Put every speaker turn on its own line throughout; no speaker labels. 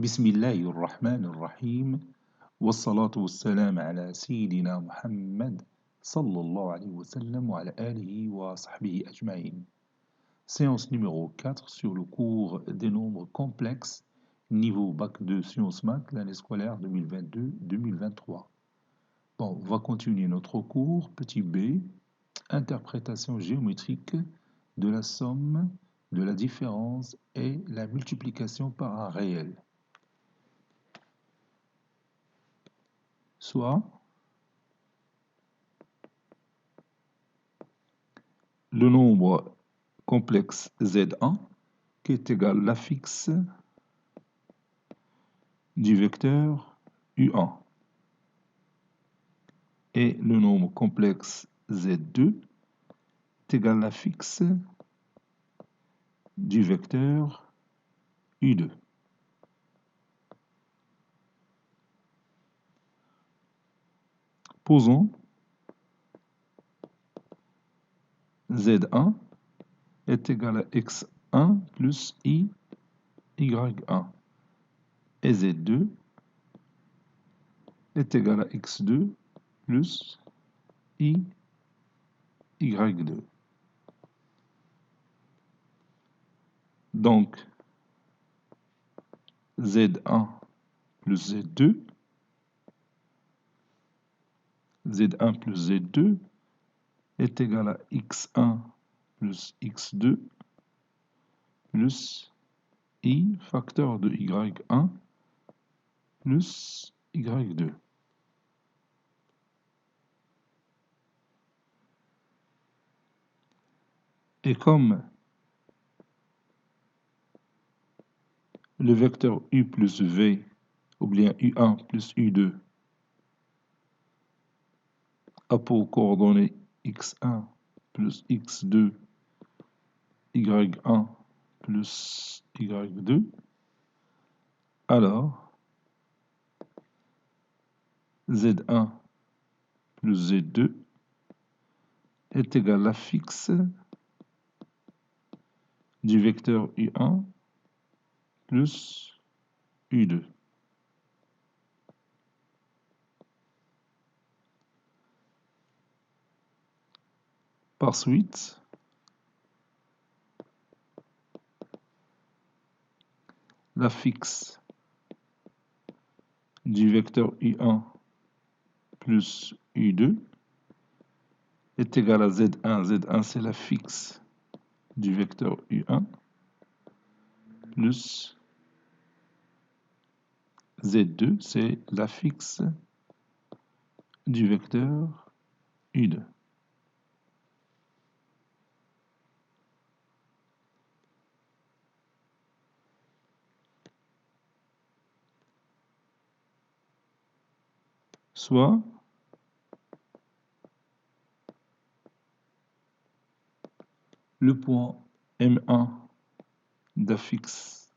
بسم الله الرحمن الرحيم والصلاة والسلام على سيدنا محمد صلى الله عليه وسلم وعلى آله وصحبه أجمعين. Séance numéro 4 sur le cours des nombres complexes, niveau Bac 2 Sciences Maths, l'année scolaire 2022-2023. Bon, on va continuer notre cours, petit b, interprétation géométrique de la somme, de la différence et la multiplication par un réel. Soit le nombre complexe Z1 qui est égal à l'affixe du vecteur U1 et le nombre complexe Z2 est égal à l'affixe du vecteur U2. Posons Z1 est égal à X1 plus I, Y1 et Z2 est égal à X2 plus I, Y2. Donc, Z1 plus Z2, Z1 plus Z2 est égal à X1 plus X2 plus I facteur de Y1 plus Y2. Et comme le vecteur U plus V, ou bien U1 plus U2, a pour coordonnées X1 plus X2, Y1 plus Y2, alors Z1 plus Z2 est égal à l'affixe du vecteur U1 plus U2. Par suite, l'affixe du vecteur U1 plus U2 est égal à Z1. Z1, c'est l'affixe du vecteur U1 plus Z2, c'est l'affixe du vecteur U2. Soit le point M1 d'affixe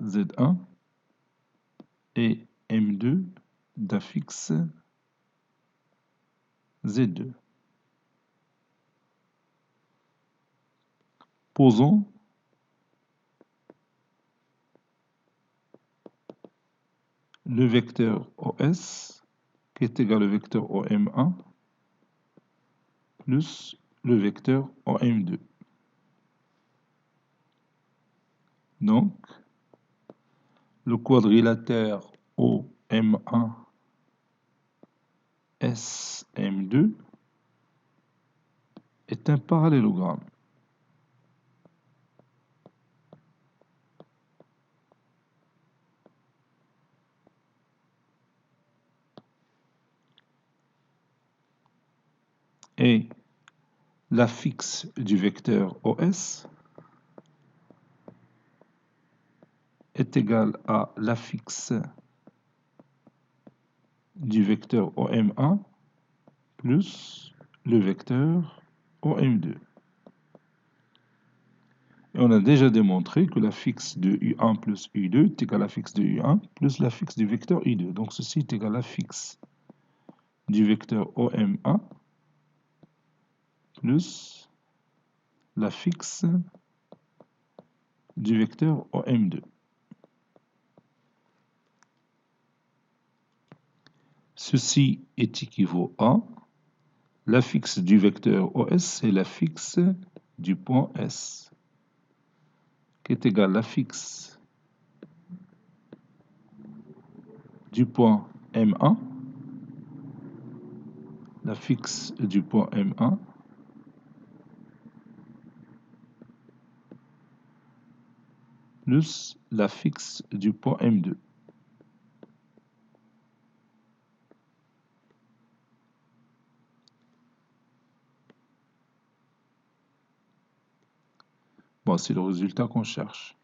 Z1 et M2 d'affixe Z2. Posons le vecteur OS qui est égal au vecteur OM1 plus le vecteur OM2. Donc, le quadrilatère OM1 SM2 est un parallélogramme. Et l'affixe du vecteur OS est égal à l'affixe du vecteur OM1 plus le vecteur OM2. Et on a déjà démontré que l'affixe de U1 plus U2 est égal à l'affixe de U1 plus l'affixe du vecteur U2. Donc ceci est égal à l'affixe du vecteur OM1 plus l'affixe du vecteur OM2. Ceci est équivaut à l'affixe du vecteur OS, c'est l'affixe du point S, qui est égal à l'affixe du point M1, l'affixe du point M1, plus l'affixe du point M2. Bon, c'est le résultat qu'on cherche.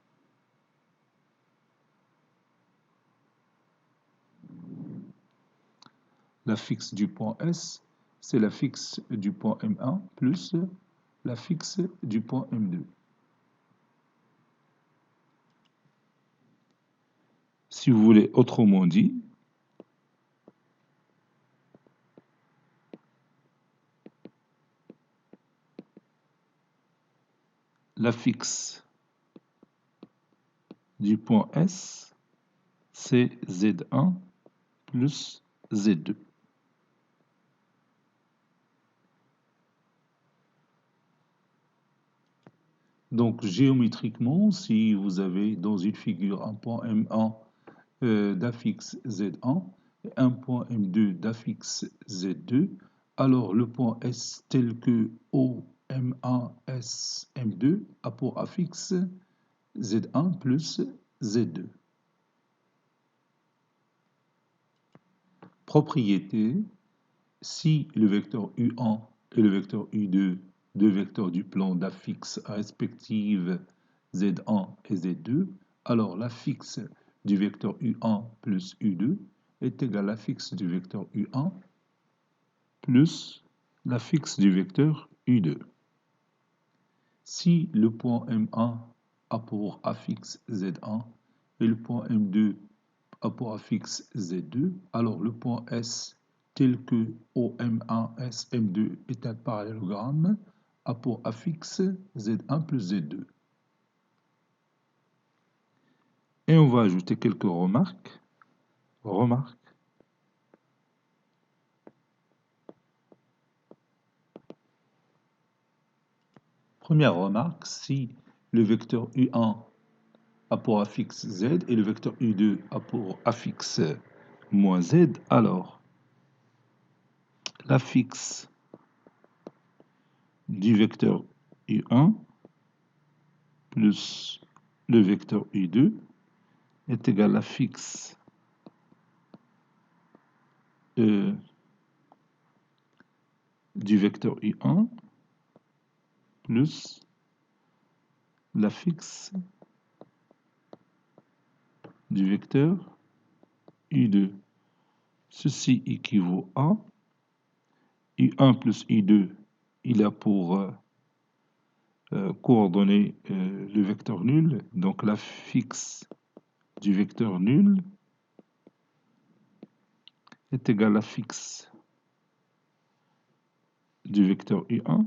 L'affixe du point S, c'est l'affixe du point M1 plus l'affixe du point M2. Si vous voulez autrement dit, l'affixe du point S, c'est Z1 plus Z2. Donc, géométriquement, si vous avez dans une figure un point M1 d'affixe Z1 et un point M2 d'affixe Z2, alors le point S tel que OM1 SM2 a pour affixe Z1 plus Z2. Propriété, si le vecteur U1 et le vecteur U2, deux vecteurs du plan d'affixe respective Z1 et Z2, alors l'affixe du vecteur U1 plus U2 est égal à l'affixe du vecteur U1 plus l'affixe du vecteur U2. Si le point M1 a pour affixe Z1 et le point M2 a pour affixe Z2, alors le point S tel que OM1 SM2 est un parallélogramme a pour affixe Z1 plus Z2. Et on va ajouter quelques remarques. Première remarque, si le vecteur U1 a pour affixe Z et le vecteur U2 a pour affixe moins Z, alors l'affixe du vecteur U1 plus le vecteur U2 est égal à l'affixe du vecteur U1 plus l'affixe du vecteur U2. Ceci équivaut à U1 plus U2, il a pour coordonnées le vecteur nul, donc l'affixe du vecteur nul est égal à l'affixe du vecteur U1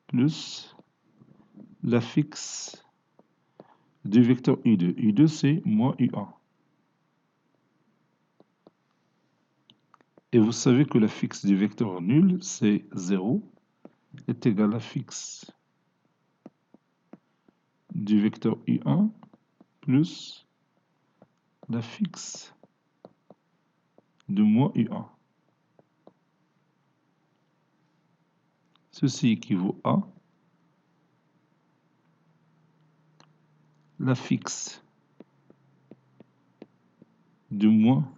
plus l'affixe du vecteur U2. U2, c'est moins U1. Et vous savez que l'affixe du vecteur nul, c'est 0, est égal à l'affixe du vecteur U1 plus l'affixe de moins U1. Ceci équivaut à l'affixe de moins,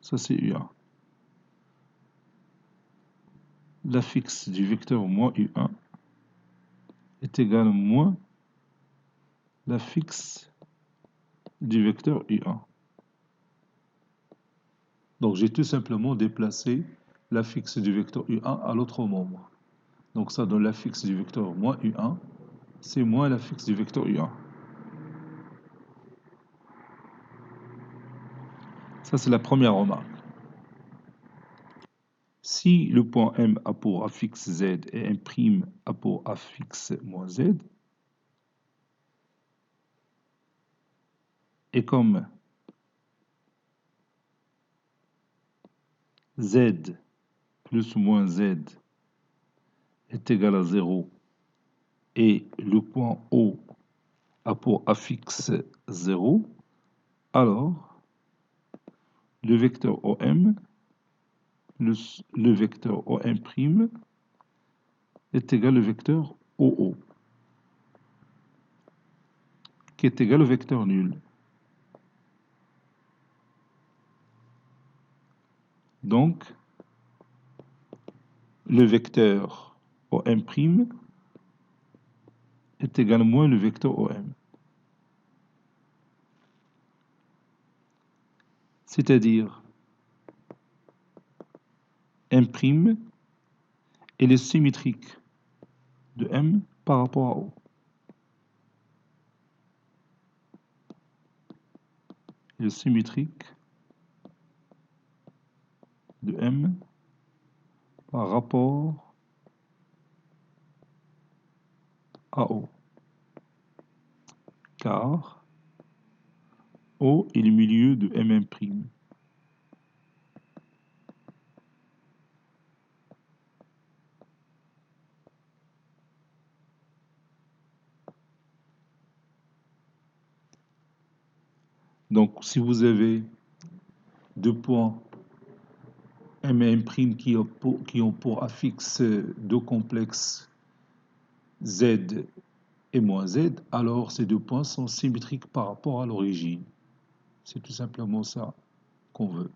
ça c'est U1. L'affixe du vecteur moins U1 est égal à moins l'affixe du vecteur U1. Donc j'ai tout simplement déplacé l'affixe du vecteur U1 à l'autre membre. Donc ça donne l'affixe du vecteur moins U1, c'est moins l'affixe du vecteur U1. Ça c'est la première remarque. Si le point M a pour affixe Z et M' a pour affixe moins Z, et comme Z plus ou moins Z est égal à 0 et le point O a pour affixe 0, alors le vecteur OM, le vecteur OM' est égal au vecteur OO, qui est égal au vecteur nul. Donc, le vecteur OM' est égal à moins le vecteur OM. C'est-à-dire, M' est le symétrique de M par rapport à O. Le symétrique de M par rapport à O. Car O est le milieu de M'. Donc, si vous avez deux points M et M' qui ont pour affixe deux complexes Z et moins Z, alors ces deux points sont symétriques par rapport à l'origine. C'est tout simplement ça qu'on veut.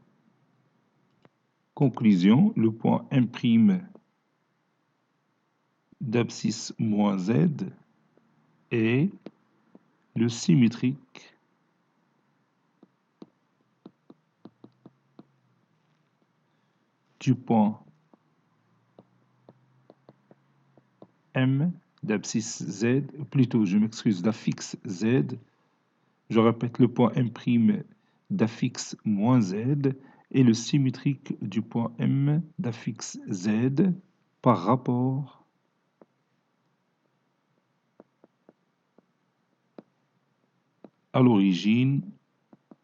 Conclusion, le point M' d'abscisse moins Z est le symétrique du point M d'abscisse Z, plutôt je m'excuse, d'affixe Z. Je répète, le point M' d'affixe moins Z est le symétrique du point M d'affixe Z par rapport à l'origine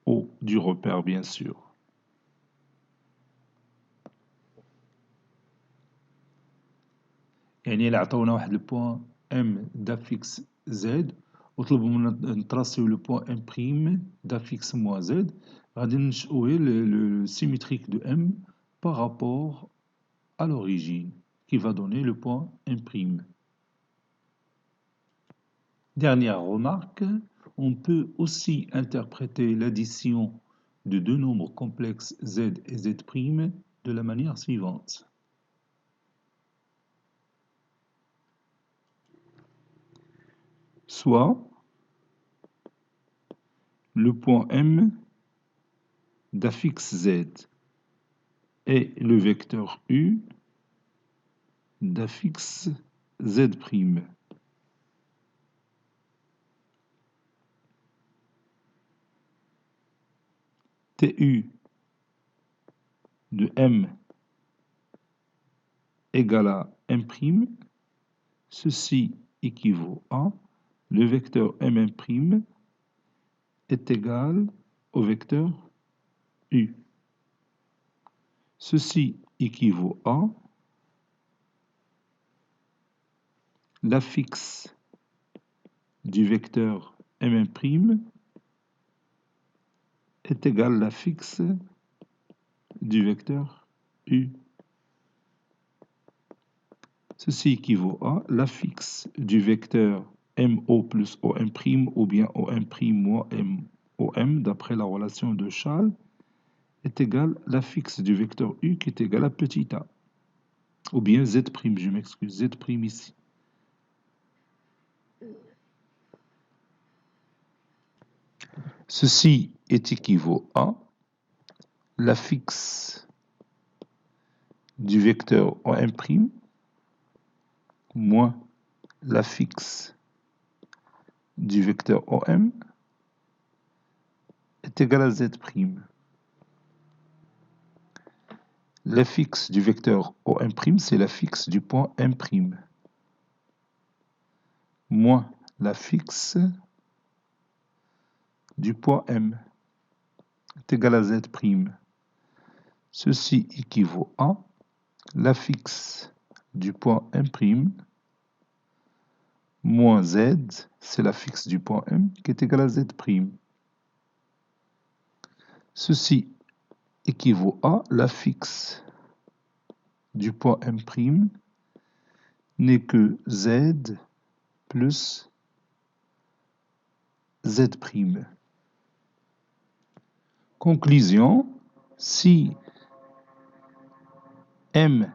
O du repère, bien sûr. يعني اللي عطونا واحد البوان M d'affixe Z وطلبوا منا نتراسيو لو بوان M' d'affixe moins Z, غادي نشئو le symétrique de M par rapport à l'origine qui va donner le point M'. Dernière remarque, on peut aussi interpréter l'addition de deux nombres complexes Z et Z' de la manière suivante. Soit le point M d'affixe Z et le vecteur U d'affixe Z'. TU de M égale à M', ceci équivaut à le vecteur M' est égal au vecteur U. Ceci équivaut à l'affixe du vecteur M' est égal à l'affixe du vecteur U. Ceci équivaut à l'affixe du vecteur MO plus OM' ou bien OM' moins MOM d'après la relation de Schall est égal à l'affixe du vecteur U qui est égal à petit a. Ou bien Z', je m'excuse, Z' ici. Ceci est équivaut à l'affixe du vecteur OM' moins l'affixe du vecteur OM est égal à Z'. L'affixe du vecteur OM', c'est l'affixe du point M', moins l'affixe du point M est égal à Z'. Ceci équivaut à l'affixe du point M' moins Z, c'est l'affixe du point M, qui est égal à Z'. Ceci équivaut à l'affixe du point M' n'est que Z plus Z'. Conclusion, si M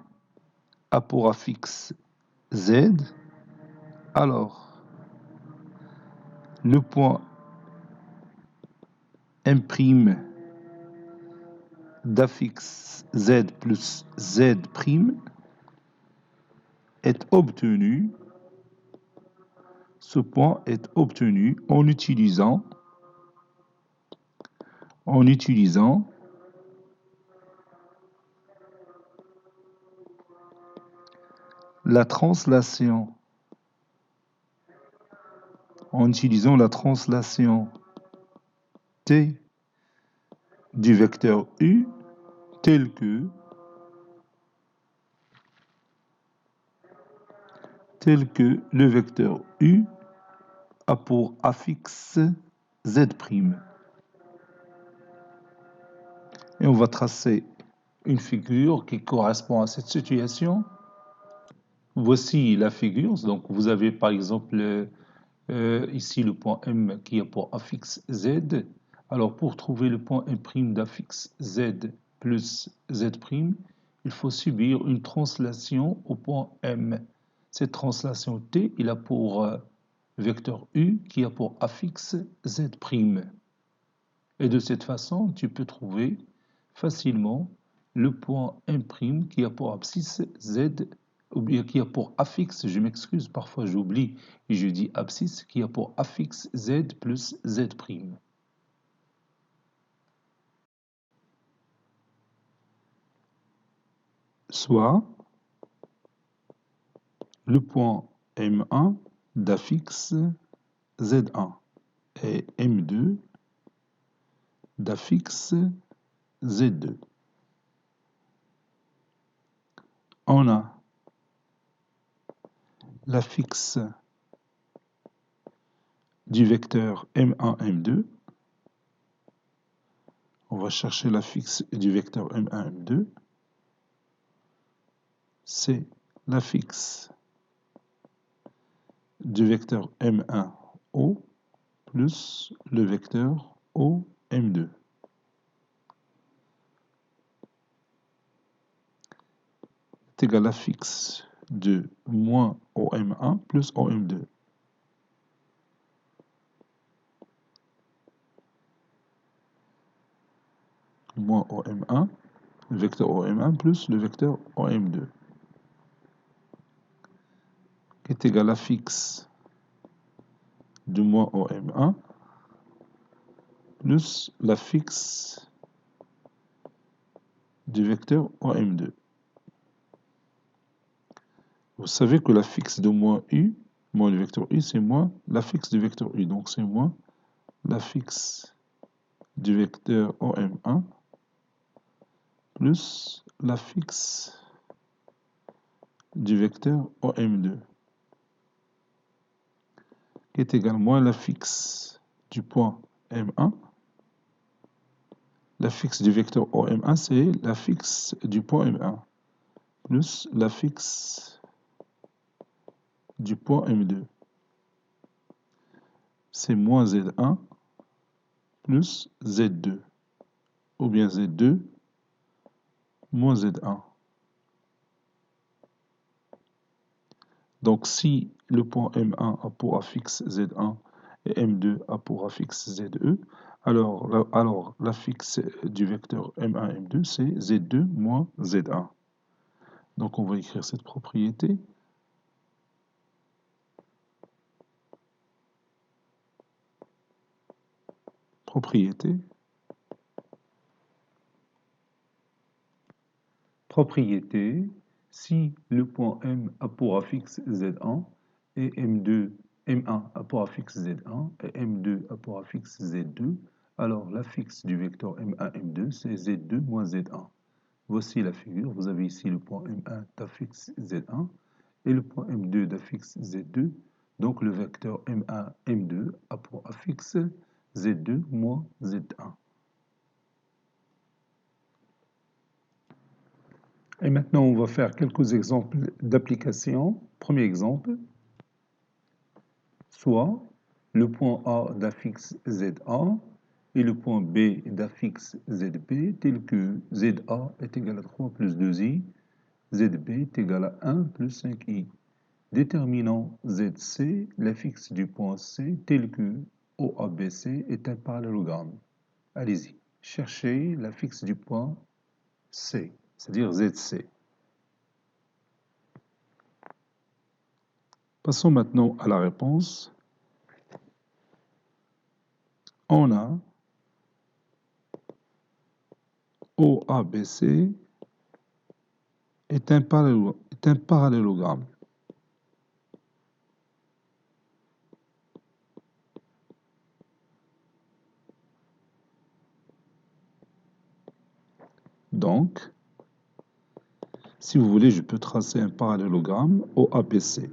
a pour affixe Z, alors le point M' d'affixe Z plus Z' est obtenu, ce point est obtenu en utilisant la translation T du vecteur U tel que le vecteur U a pour affixe Z'. Et on va tracer une figure qui correspond à cette situation. Voici la figure. Donc vous avez par exemple ici le point M qui a pour affixe Z. Alors pour trouver le point M' d'affixe Z plus Z', il faut subir une translation au point M. Cette translation T, il a pour vecteur U qui a pour affixe Z'. Et de cette façon, tu peux trouver facilement le point M' qui a pour abscisse Z, ou bien qui a pour affixe, je m'excuse, parfois j'oublie et je dis abscisse, qui a pour affixe Z plus Z'. Soit le point M1 d'affixe Z1 et M2 d'affixe Z2. On a l'affixe du vecteur M1, M2. On va chercher l'affixe du vecteur M1, M2. C'est l'affixe du vecteur M1, O plus le vecteur O, M2. C'est égal à l'affixe de moins OM1 plus OM2. Moins OM1, le vecteur OM1 plus le vecteur OM2. Qui est égal à l'affixe de moins OM1 plus l'affixe du vecteur OM2. Vous savez que l'affixe de moins U, moins le vecteur U, c'est moins l'affixe du vecteur U. Donc c'est moins l'affixe du vecteur OM1 plus l'affixe du vecteur OM2 qui est égal à moins l'affixe du point M1. L'affixe du vecteur OM1, c'est l'affixe du point M1 plus l'affixe du point M2. C'est moins Z1 plus Z2 ou bien Z2 moins Z1. Donc si le point M1 a pour affixe Z1 et M2 a pour affixe ZE, alors l'affixe du vecteur M1, M2, c'est Z2 moins Z1. Donc on va écrire cette propriété. Propriété Propriété, si le point M a pour affixe Z1 et M1 a pour affixe Z1 et M2 a pour affixe Z2, alors l'affixe du vecteur M1, M2, c'est Z2 moins Z1. Voici la figure. Vous avez ici le point M1 d'affixe Z1 et le point M2 d'affixe Z2. Donc le vecteur M1, M2 a pour affixe Z2 moins Z1. Et maintenant, on va faire quelques exemples d'application. Premier exemple, soit le point A d'affixe ZA et le point B d'affixe ZB, tel que ZA est égal à 3 plus 2i, ZB est égal à 1 plus 5i. Déterminant ZC, l'affixe du point C, tel que OABC est un parallélogramme. Allez-y, cherchez l'affixe du point C, c'est-à-dire ZC. Passons maintenant à la réponse. On a OABC est un parallélogramme. Donc, si vous voulez, je peux tracer un parallélogramme OABC.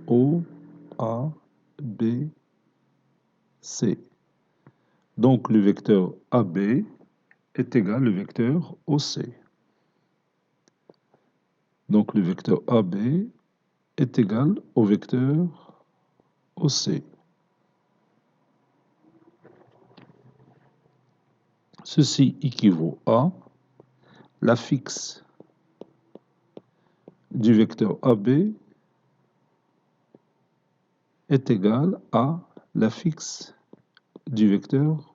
OABC. Donc, le vecteur AB est égal au vecteur OC. Donc, le vecteur AB est égal au vecteur OC. Ceci équivaut à l'affixe du vecteur AB est égal à l'affixe du vecteur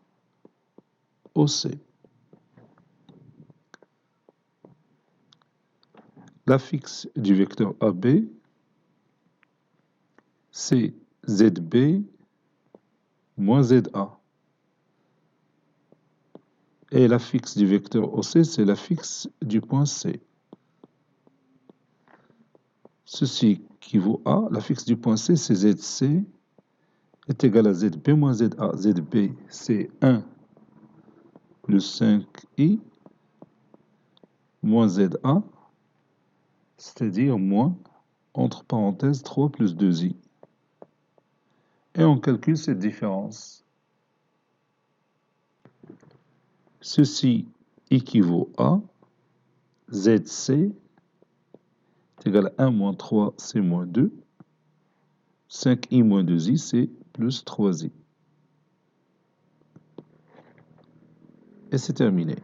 OC. L'affixe du vecteur AB, c'est ZB moins ZA. Et l'affixe du vecteur OC, c'est l'affixe du point C. Ceci équivaut à l'affixe du point C, c'est ZC est égal à ZB moins ZA. ZB, c'est 1 plus 5i moins ZA, c'est-à-dire moins, entre parenthèses, 3 plus 2i. Et on calcule cette différence. Ceci équivaut à ZC est égal à 1 moins 3, c'est moins 2. 5i moins 2i, c'est plus 3i. Et c'est terminé.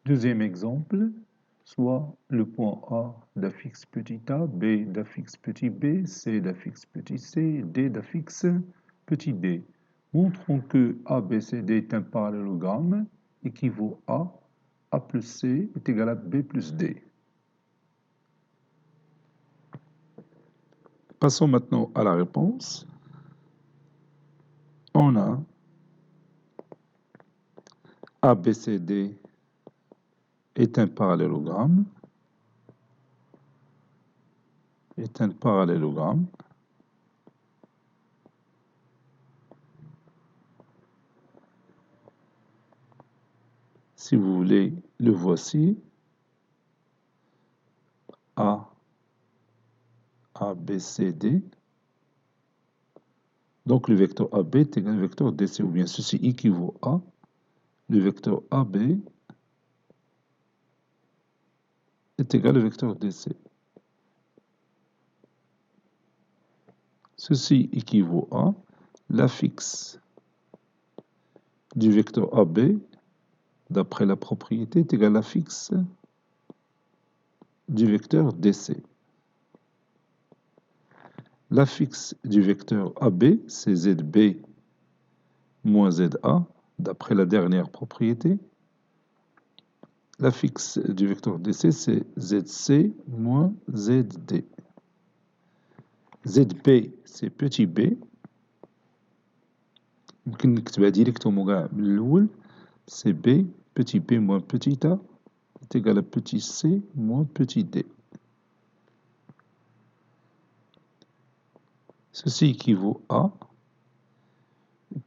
Deuxième exemple, soit le point A d'affixe petit a, B d'affixe petit b, C d'affixe petit c, D d'affixe petit d. Montrons que ABCD est un parallélogramme équivaut à A plus C est égal à B plus D. Passons maintenant à la réponse. On a ABCD est un parallélogramme. Si vous voulez, le voici. ABCD. Donc le vecteur AB est égal au vecteur DC, ou bien ceci équivaut à le vecteur AB est égal au vecteur DC. Ceci équivaut à l'affixe du vecteur AB, d'après la propriété, est égal à l'affixe du vecteur DC. L'affixe du vecteur AB, c'est ZB moins ZA, d'après la dernière propriété. L'affixe du vecteur DC, c'est ZC moins ZD. ZB, c'est petit b. ممكن نكتبها ديريكتومون كاع من الأول. c'est B, petit b moins petit a, est égal à petit c moins petit d. Ceci équivaut à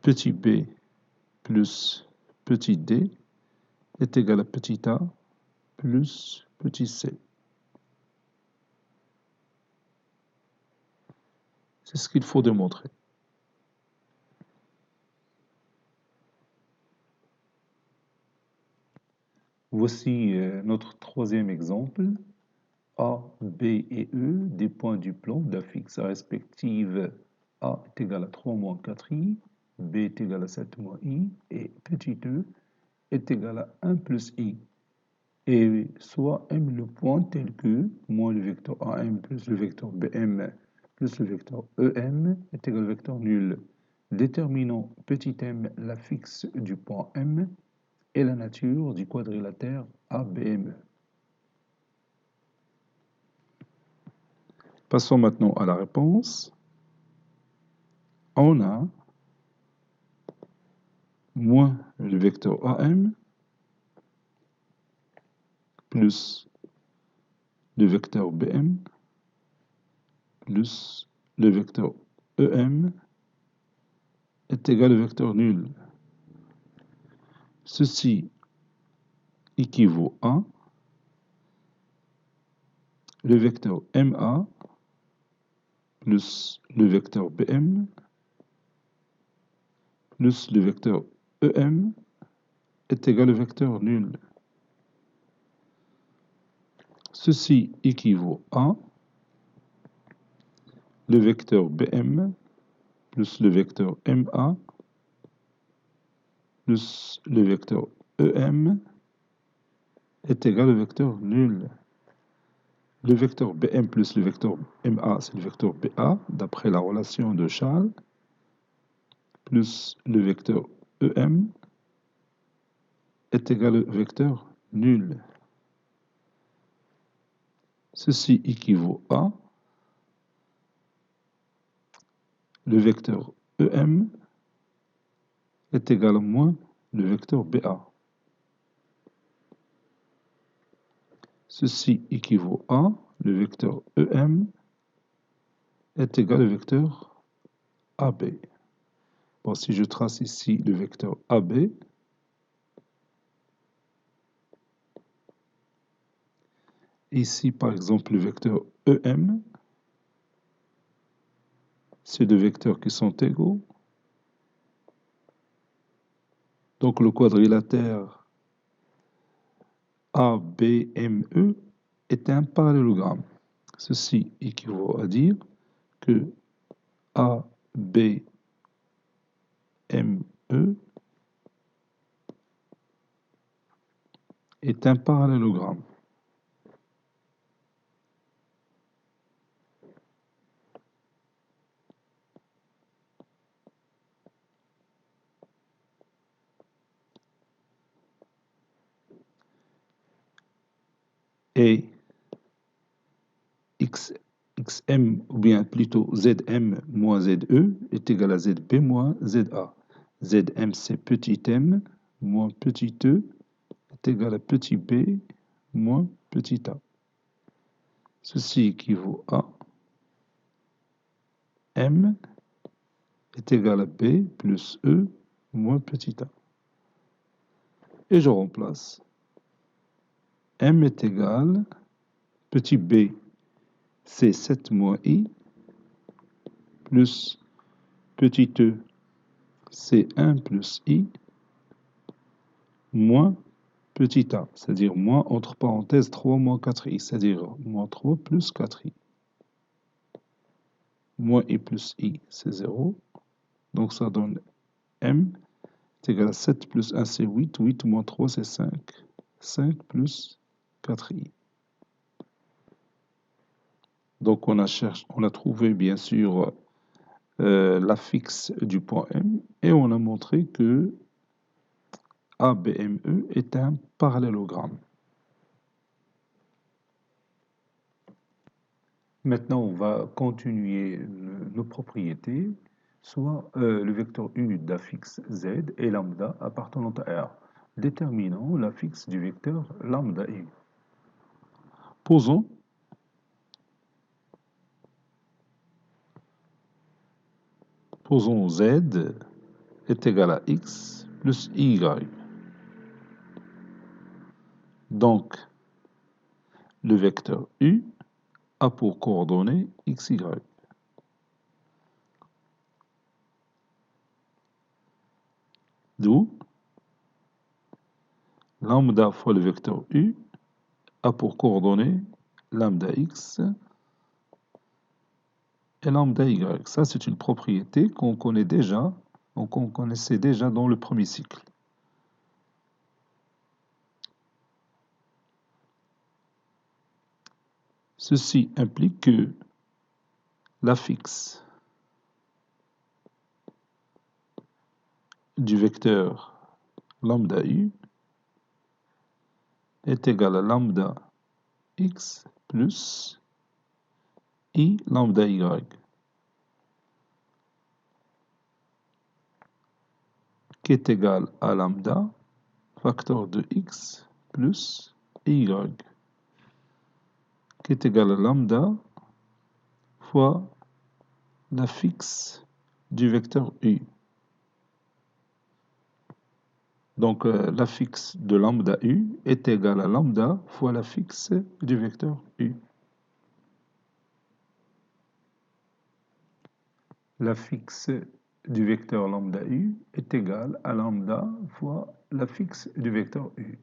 petit b plus petit d est égal à petit a plus petit c. C'est ce qu'il faut démontrer. Voici notre troisième exemple. A, B et E, des points du plan d'un fixe respective A est égal à 3 moins 4i, B est égal à 7 moins i, et petit e est égal à 1 plus i. Et soit M le point tel que moins le vecteur AM plus le vecteur BM plus le vecteur EM est égal au vecteur nul. Déterminons petit m la fixe du point M et la nature du quadrilatère ABME. Passons maintenant à la réponse. On a moins le vecteur AM plus le vecteur BM plus le vecteur EM est égal au vecteur nul. Ceci équivaut à le vecteur MA plus le vecteur BM plus le vecteur EM est égal au vecteur nul. Ceci équivaut à le vecteur BM plus le vecteur MA plus le vecteur EM est égal au vecteur nul. Le vecteur BM plus le vecteur MA, c'est le vecteur BA, d'après la relation de Charles, plus le vecteur EM est égal au vecteur nul. Ceci équivaut à le vecteur EM est égal à moins le vecteur BA. Ceci équivaut à le vecteur EM est égal au vecteur AB. Bon, si je trace ici le vecteur AB, ici par exemple le vecteur EM, c'est deux vecteurs qui sont égaux. Donc le quadrilatère ABME est un parallélogramme. Ceci équivaut à dire que ABME est un parallélogramme. Et xm, ou bien plutôt zm moins ze est égal à zb moins za. Zm, c'est petit m moins petit e est égal à petit b moins petit a. Ceci équivaut à m est égal à b plus e moins petit a. Et je remplace. M est égal, petit b, c'est 7 moins i, plus petit e, c'est 1 plus i, moins petit a, c'est-à-dire moins entre parenthèses 3 moins 4i, c'est-à-dire moins 3 plus 4i. Moins i plus i, c'est 0. Donc ça donne m est égal à 7 plus 1, c'est 8. 8 moins 3, c'est 5. 5 plus 4i. Donc on a trouvé bien sûr la fixe du point M et on a montré que ABME est un parallélogramme. Maintenant, on va continuer nos propriétés, soit le vecteur U d'affixe Z et lambda appartenant à R. déterminons l'affixe du vecteur lambda U. Posons z est égal à x plus y. Donc, le vecteur U a pour coordonnées x, y. D'où lambda fois le vecteur U a pour coordonnées lambda x et lambda y. Ça, c'est une propriété qu'on connaît déjà, ou qu'on connaissait déjà dans le premier cycle. Ceci implique que l'affixe du vecteur lambda u est égal à lambda x plus i lambda y, qui est égal à lambda facteur de x plus y, qui est égal à lambda fois l'affixe du vecteur u. Donc, l'affixe de lambda u est égal à lambda fois l'affixe du vecteur u. L'affixe du vecteur lambda u est égal à lambda fois l'affixe du vecteur u.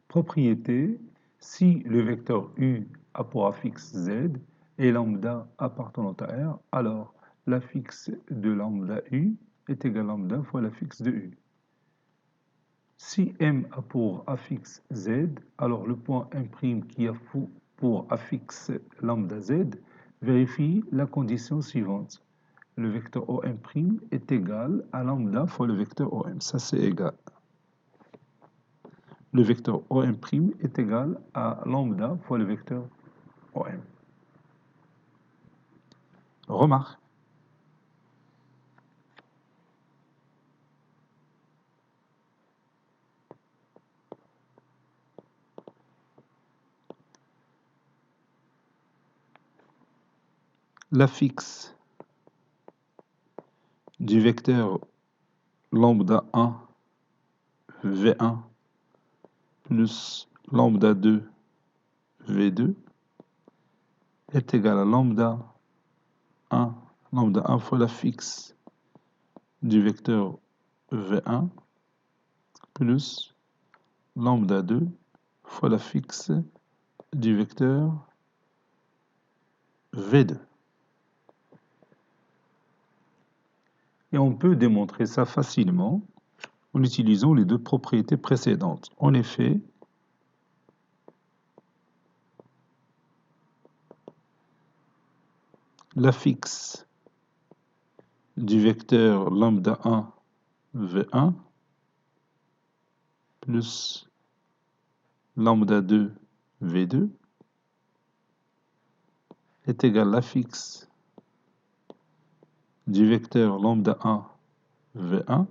Propriété, si le vecteur u a pour affixe z et lambda appartenant à R, alors l'affixe de lambda u est égal à lambda fois l'affixe de u. Si M a pour affixe z, alors le point M' qui a pour affixe lambda z vérifie la condition suivante. Le vecteur OM' est égal à lambda fois le vecteur OM. Ça, c'est égal. Le vecteur OM' est égal à lambda fois le vecteur OM. Remarque. L'affixe du vecteur lambda 1 V1 plus lambda 2 V2 est égal à lambda 1 fois l'affixe du vecteur V1 plus lambda 2 fois l'affixe du vecteur V2. Et on peut démontrer ça facilement en utilisant les deux propriétés précédentes. En effet, l'affixe du vecteur lambda 1 V1 plus lambda 2 V2 est égal à l'affixe du vecteur lambda 1 V1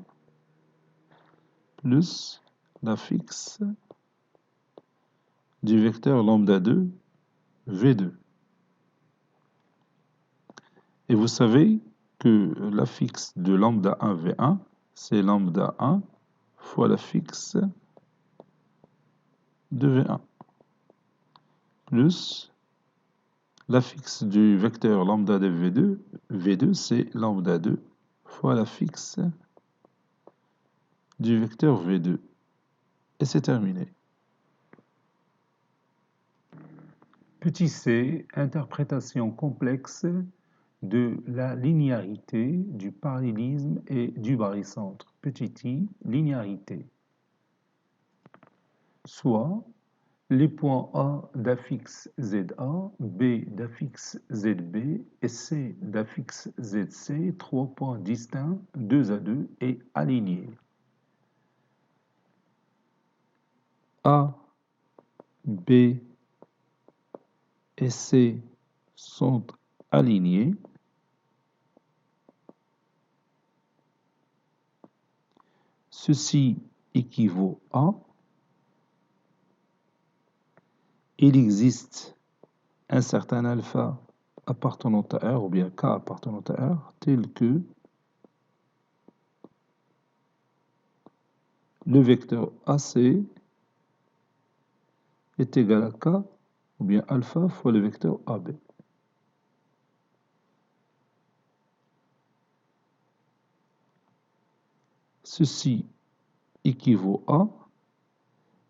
plus l'affixe du vecteur lambda 2 V2. Et vous savez que l'affixe de lambda 1 V1, c'est lambda 1 fois l'affixe de V1 plus l'affixe du vecteur lambda de V2, V2 c'est lambda 2 fois l'affixe du vecteur V2. Et c'est terminé. Petit c, interprétation complexe de la linéarité, du parallélisme et du barycentre. Petit i, linéarité. Soit les points A d'affixe ZA, B d'affixe ZB et C d'affixe ZC, 3 points distincts, 2 à 2 et alignés. A, B et C sont alignés. Ceci équivaut à, il existe un certain alpha appartenant à R ou bien K appartenant à R tel que le vecteur AC est égal à K ou bien alpha fois le vecteur AB. Ceci équivaut à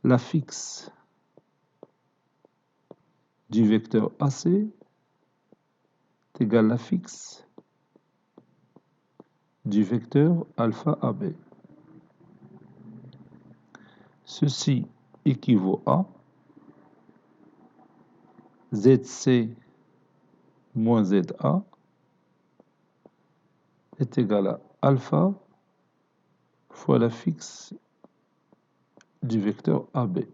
l'affixe du vecteur AC est égal à l'affixe du vecteur alpha AB. Ceci équivaut à ZC moins ZA est égal à alpha fois l'affixe du vecteur AB.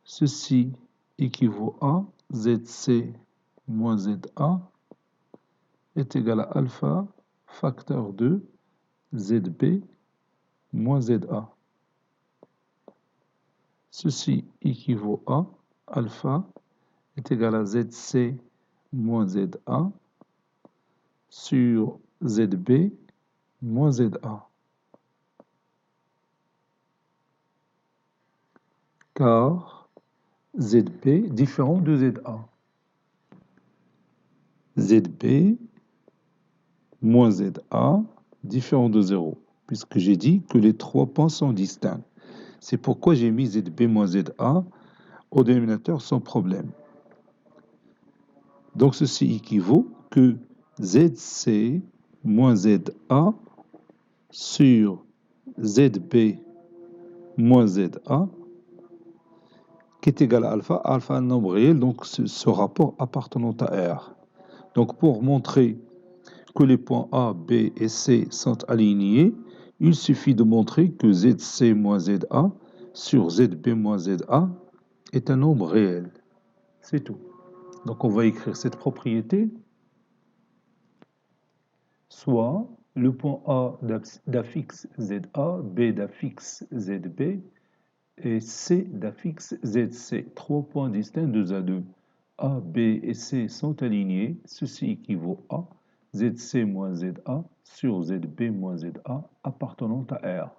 Ceci équivaut à ZC moins ZA est égal à alpha facteur de ZB moins ZA. Ceci équivaut à alpha est égal à ZC moins ZA sur ZB moins ZA. Car ZB différent de ZA. ZB moins ZA différent de 0, puisque j'ai dit que les trois points sont distincts. C'est pourquoi j'ai mis ZB moins ZA au dénominateur sans problème. Donc ceci équivaut que ZC moins ZA sur ZB moins ZA qui est égal à alpha un nombre réel, donc ce rapport appartenant à R. Donc pour montrer que les points A, B et C sont alignés, il suffit de montrer que ZC moins ZA sur ZB moins ZA est un nombre réel. C'est tout. Donc on va écrire cette propriété. Soit le point A d'affixe ZA, B d'affixe ZB et C d'affixe ZC. Trois points distincts 2 à 2. A, B et C sont alignés. Ceci équivaut à ZC moins ZA sur ZB moins ZA appartenant à R.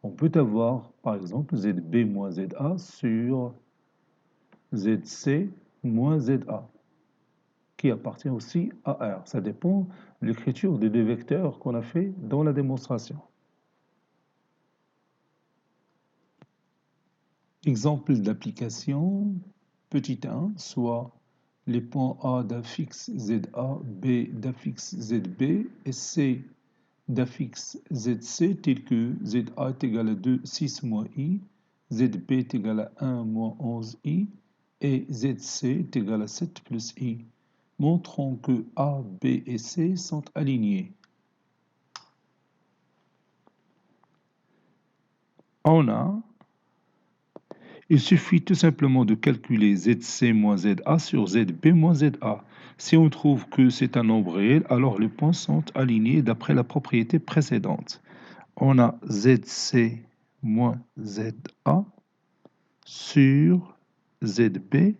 On peut avoir, par exemple, ZB moins ZA sur ZC moins ZA, qui appartient aussi à R. Ça dépend de l'écriture des deux vecteurs qu'on a fait dans la démonstration. Exemple d'application, petit 1, soit les points A d'affixe ZA, B d'affixe ZB et C d'affixe ZC tels que ZA est égal à 2, 6 moins I, ZB est égal à 1 moins 11 I et ZC est égal à 7 plus I. Montrons que A, B et C sont alignés. Il suffit tout simplement de calculer ZC moins ZA sur ZB moins ZA. Si on trouve que c'est un nombre réel, alors les points sont alignés d'après la propriété précédente. On a ZC moins ZA sur ZB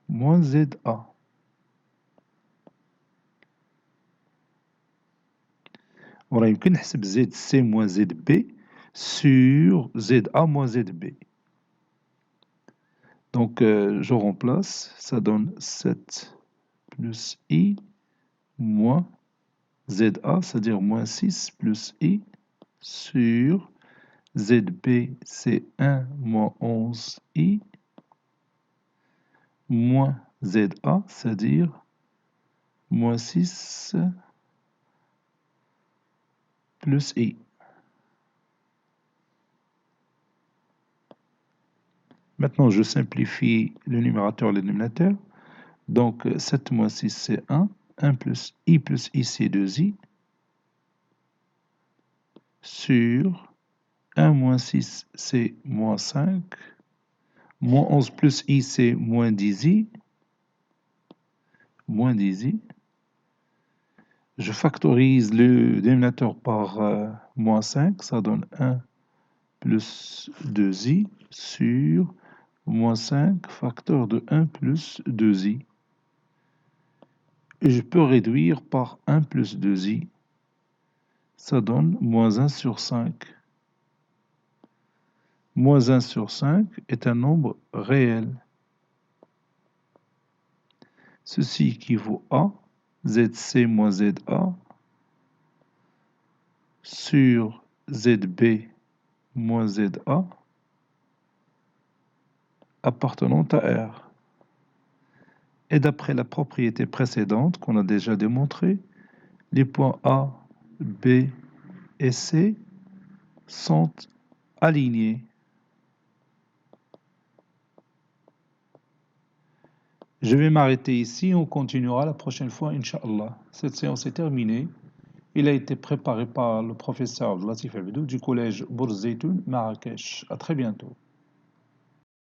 moins ZA. On يمكن نحسب ZC moins ZB sur ZA moins ZB. Donc, je remplace, ça donne 7 plus I moins ZA, c'est-à-dire moins 6 plus I sur ZB, c'est 1 moins 11 I moins ZA, c'est-à-dire moins 6 plus I. Maintenant, je simplifie le numérateur et le dénominateur. Donc, 7 moins 6, c'est 1. 1 plus I, c'est 2I. Sur 1 moins 6, c'est moins 5. Moins 11 plus I, c'est moins 10I. Moins 10I. Je factorise le dénominateur par moins 5, ça donne 1 plus 2i sur moins 5 facteur de 1 plus 2i. Et je peux réduire par 1 plus 2i, ça donne moins 1 sur 5. Moins 1 sur 5 est un nombre réel. Ceci équivaut à ZC moins ZA sur ZB moins ZA appartenant à R. Et d'après la propriété précédente qu'on a déjà démontrée, les points A, B et C sont alignés. Je vais m'arrêter ici, on continuera la prochaine fois, Inch'Allah. Cette séance est terminée. Il a été préparé par le professeur Latif Abdou du collège Bourz Zeytoun, Marrakech. À très bientôt.